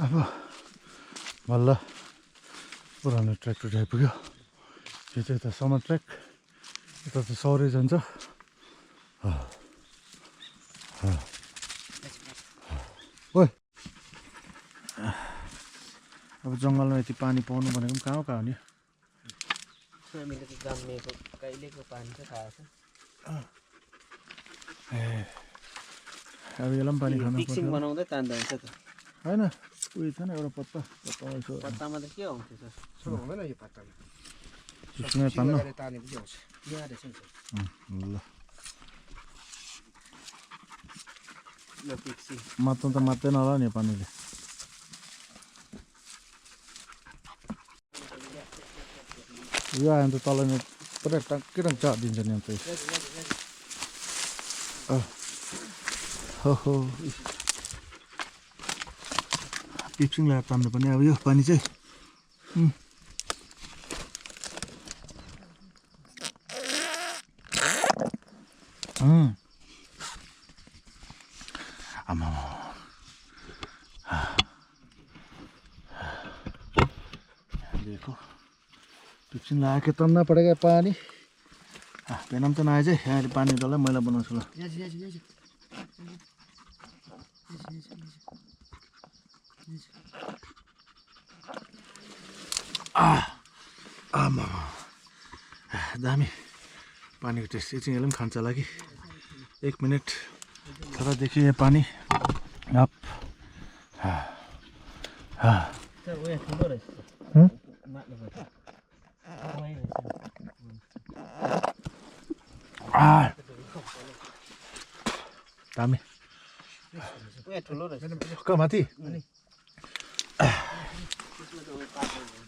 अब बल्ल पुरानो ट्र्याक्टर आइपुग्यो। यो चाहिँ यता समर ट्र्याक, यता त सौरै जान्छ। ओइ अब जङ्गलमा यति पानी पाउनु भनेको पनि कहाँ हो नि। हामीले त जन्मेको कहिलेको पानी त थाहा छ। ए अब यसलाई पनि पानी खानु मिक्सिङ बनाउँदै तान्दा हुन्छ त होइन। उयो छ नि एउटा पत्ता यसो पत्तामा त के आउँछ सर? सुरु हुँदैन यो पत्तामा त्यसमै पान्नु ताने पनि आउँछ यहाँ रहेछ नि ल। ल मिक्सिङ मात्नु त मात्दैन होला नि पानीले। यो आयो भने त तल पुरा टक्कै टक्क झारिदिन्छ नि अन्त। हो पिप्सिङ लगाएर तान्नु पर्ने अब यो पानी चाहिँ। आमा देखो पिप्सिङ लगा के तन्ना पड़ेगा पानी। पेनम तो ना आए यहाँ पानी डाला मैला बनाउँछु ल। आमा दामी पानीको टेस्ट चाहिँ यसले पनि खान्छ होला कि। 1 मिनट थोड़ा देखिए ये पानी आप दामी कहाँ माथि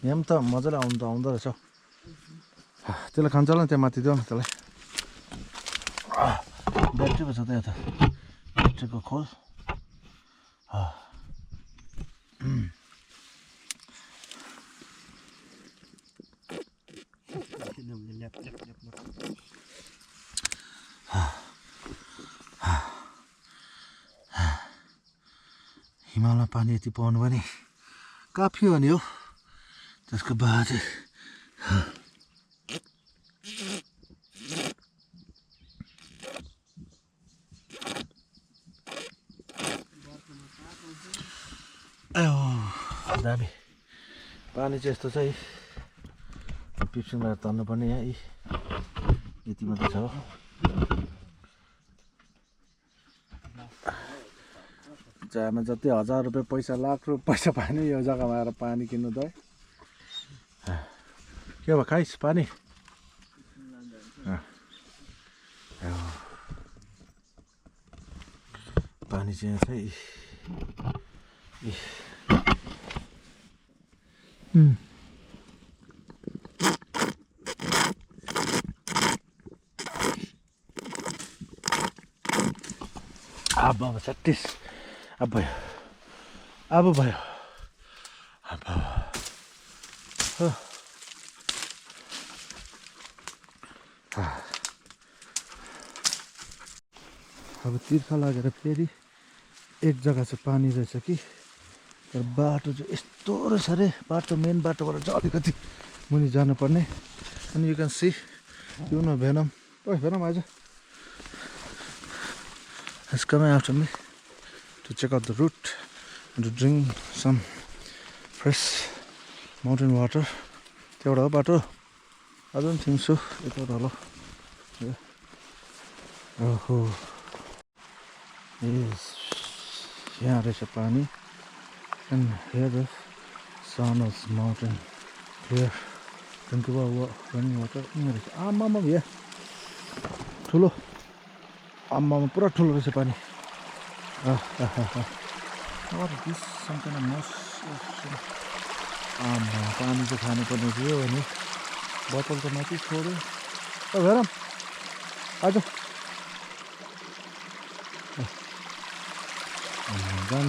यहाँ पनि त मजाले आउँदो रहेछ। त्यसलाई खान्छ होला नि त्यहाँ माथि दियो न त्यसलाई। ब्याट्री पो छ त यहाँ त ब्याट्रीको खोल। हिमालमा पानी यति पाउनु भने काफी हो नि हो। त्यसको बाद दामी पानी चाहिँ यस्तो चाहिँ पिप्सिङ लगाएर तान्नुपर्ने। यहाँ यति मात्रै छ। चाहेमा जति 1000 रुपियाँ पैसा लाख रुपियाँ पैसा पाए नि यो जग्गामा आएर पानी किन्नु त के भयो खाइस् पानी। पानी चाहिँ चाहिँ अब 36 अब भयो अब भयो अब तिर्खा लागेर फेरि एक जग्गा चाहिँ पानी रहेछ कि। तर बाटो चाहिँ यस्तो रहेछ अरे। बाटो मेन बाटोबाट चाहिँ अलिकति मुनि जानुपर्ने। अनि you can see you know Venom. ओइ Venom eyes. It's coming after me to check out the route and to drink some fresh mountain water. त्यहाँबाट हो बाटो? I don't think so. यताबाट होला। ओहो यहाँ रहेछ पानी। And here the sun of mountain here. Think about running water. आमामा भैया ठुलो आमामा पुरा ठुलो रहेछ पानी। What is this? Some kind of moss. आमा पानी चाहिँ खानुपर्ने थियो भने बोतल त माथि छोड्यो। ओ भेरम आज जान।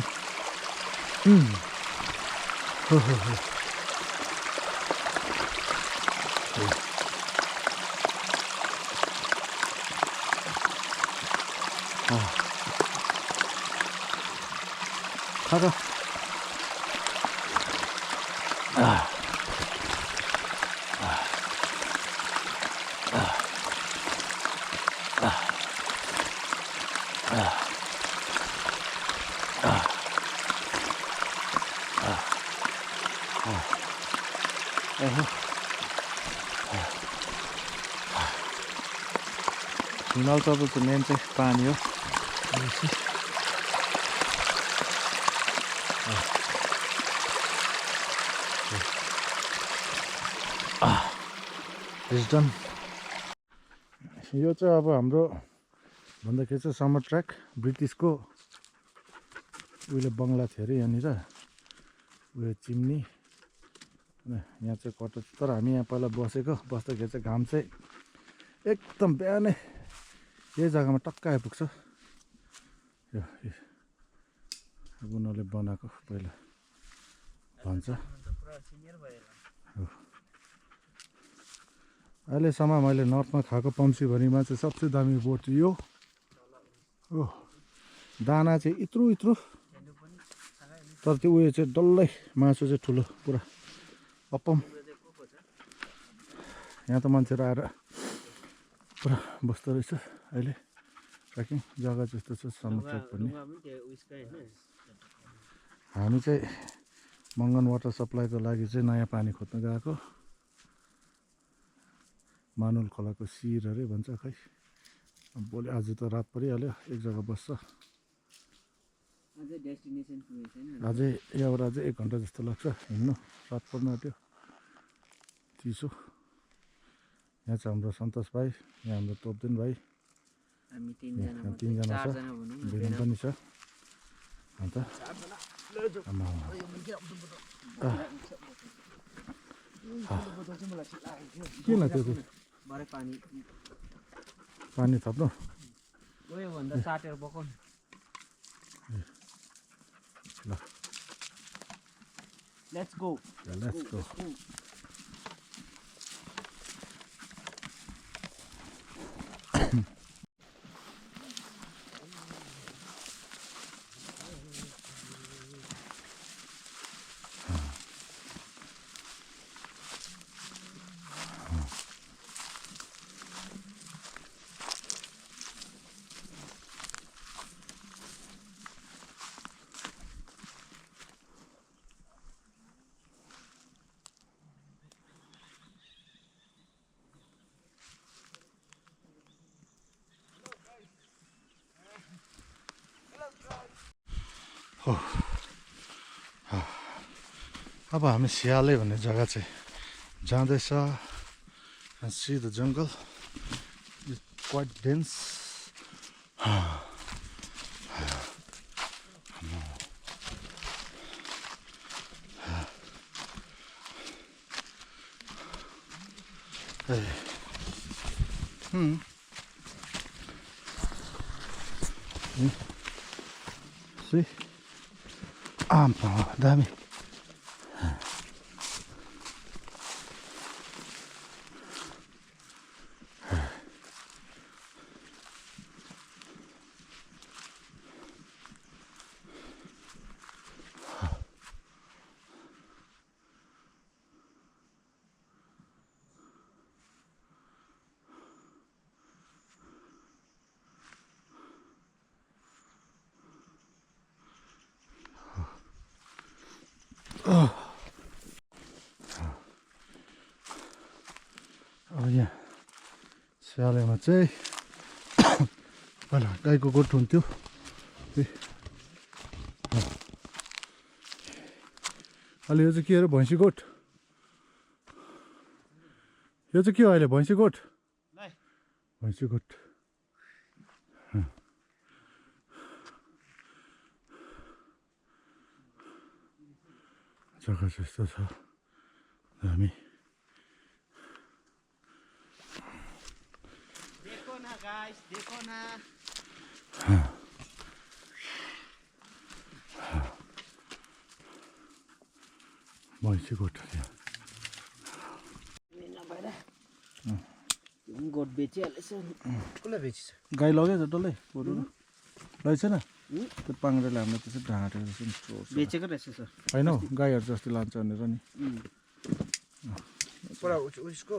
खाजा हिमाल चौधको मेन चाहिँ पानी हो डन। यो चाहिँ अब हाम्रो भन्दाखेरि चाहिँ समर ट्र्याक ब्रिटिसको उहिले बङ्गला थियो अरे यहाँनिर उयो चिम्नी यहाँ चाहिँ कट तर हामी यहाँ पहिला बस्दाखेरि चाहिँ घाम चाहिँ एकदम बिहानै यही जग्गामा टक्क आइपुग्छ यो उनीहरूले बनाएको पहिला भन्छ अहिलेसम्म मैले नर्थमा खाएको पम्सीभरिमा चाहिँ सबसे दामी बोट यो हो दाना चाहिँ इत्रु तर त्यो उयो चाहिँ डल्लै मासु चाहिँ ठुलो पुरा अपम यहाँ त मान्छेहरू आएर पुरा बस्दो रहेछ अहिले ट्रेकिङ जग्गा जस्तो छ समर ट्र्याक भन्ने हामी चाहिँ मङ्गन वाटर सप्लाईको लागि चाहिँ नयाँ पानी खोज्न गएको मानुल खोलाको शिर अरे भन्छ खै भोलि आज त रात परिहाल्यो एक जग्गा बस्छ अझै यहाँबाट अझै 1 घन्टा जस्तो लाग्छ हिँड्नु रात पर्न आँट्यो चिसो यहाँ चाहिँ हाम्रो सन्तोष भाइ यहाँ हाम्रो तोपदेन भाइ हामी तीनजना छ भिरन पनि छ अन्त किन त्यो पानी थप्नु गयो भन्दा साटेर पकाउनु ल लेट्स गो अब हामी सियाले भन्ने जग्गा चाहिँ जाँदैछ see the jungle is quite dense see दामी अब यहाँ स्यालेमा चाहिँ पहिला गाईको गोठ हुन्थ्यो अहिले यो चाहिँ के अरे भैँसी गोठ यो चाहिँ के हो अहिले भैँसी गोठ भैँसी गोठ जग्गा जस्तो छ हामी guys, देखो ना भैँसी गोठ गोठ बेचिहालेछ कसलाई बेचिन्छ गाई लगेछ डल्लै गोरु रहेछन त्यो पाङ्ग्रेले हामीलाई त्यसै ढाँटेको रहेछ नि बेचेको रहेछ सर होइन हौ गाईहरू जस्तै लान्छ भनेर नि पुरा उसको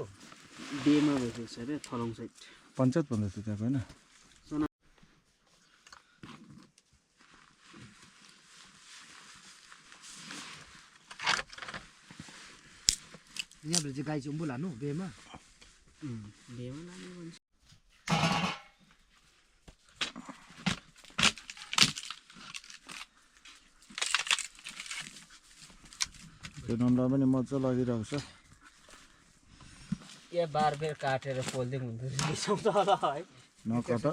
बेमा बेचेको छ अरे थलङ साइड पञ्चायत भन्दै थियो त्यहाँको होइन यहाँबाट चाहिँ गाई चाहिँ उम्बु लानु बेमा बेमा लाने भन्छ खेल्नुलाई पनि मजा लागिरहेको छ के बार बेर काटेर पोल्दै हुँदो रहेछ होला है नकट